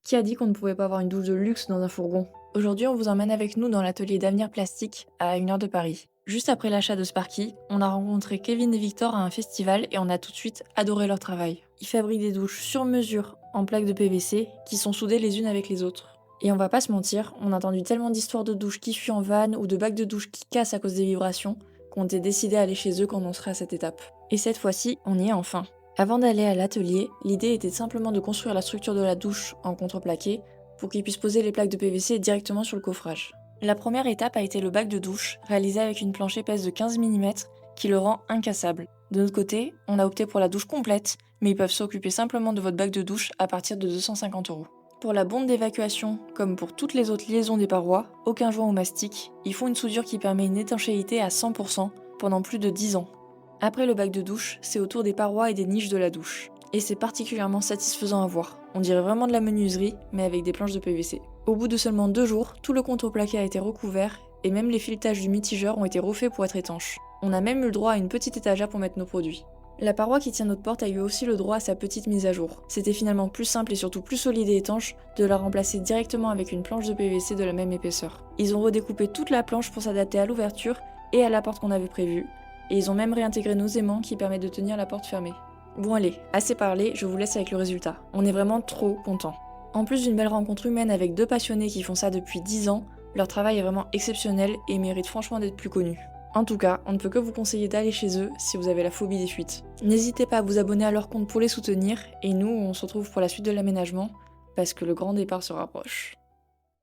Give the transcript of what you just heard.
Qui a dit qu'on ne pouvait pas avoir une douche de luxe dans un fourgon? Aujourd'hui, on vous emmène avec nous dans l'atelier d'Avenir Plastique à 1 heure de Paris. Juste après l'achat de Sparky, on a rencontré Kevin et Victor à un festival et on a tout de suite adoré leur travail. Ils fabriquent des douches sur mesure en plaques de PVC qui sont soudées les unes avec les autres. Et on va pas se mentir, on a entendu tellement d'histoires de douches qui fuient en vanne ou de bacs de douche qui cassent à cause des vibrations qu'on était décidé à aller chez eux quand on serait à cette étape. Et cette fois-ci, on y est enfin. Avant d'aller à l'atelier, l'idée était simplement de construire la structure de la douche en contreplaqué pour qu'ils puissent poser les plaques de PVC directement sur le coffrage. La première étape a été le bac de douche, réalisé avec une planche épaisse de 15 mm qui le rend incassable. De notre côté, on a opté pour la douche complète, mais ils peuvent s'occuper simplement de votre bac de douche à partir de 250 €. Pour la bombe d'évacuation, comme pour toutes les autres liaisons des parois, aucun joint ou mastic, ils font une soudure qui permet une étanchéité à 100% pendant plus de 10 ans. Après le bac de douche, c'est autour des parois et des niches de la douche. Et c'est particulièrement satisfaisant à voir. On dirait vraiment de la menuiserie, mais avec des planches de PVC. Au bout de seulement 2 jours, tout le contreplaqué a été recouvert, et même les filetages du mitigeur ont été refaits pour être étanches. On a même eu le droit à une petite étagère pour mettre nos produits. La paroi qui tient notre porte a eu aussi le droit à sa petite mise à jour. C'était finalement plus simple et surtout plus solide et étanche de la remplacer directement avec une planche de PVC de la même épaisseur. Ils ont redécoupé toute la planche pour s'adapter à l'ouverture et à la porte qu'on avait prévue, et ils ont même réintégré nos aimants qui permettent de tenir la porte fermée. Bon allez, assez parlé, je vous laisse avec le résultat. On est vraiment trop contents. En plus d'une belle rencontre humaine avec 2 passionnés qui font ça depuis 10 ans, leur travail est vraiment exceptionnel et mérite franchement d'être plus connu. En tout cas, on ne peut que vous conseiller d'aller chez eux si vous avez la phobie des fuites. N'hésitez pas à vous abonner à leur compte pour les soutenir, et nous, on se retrouve pour la suite de l'aménagement, parce que le grand départ se rapproche.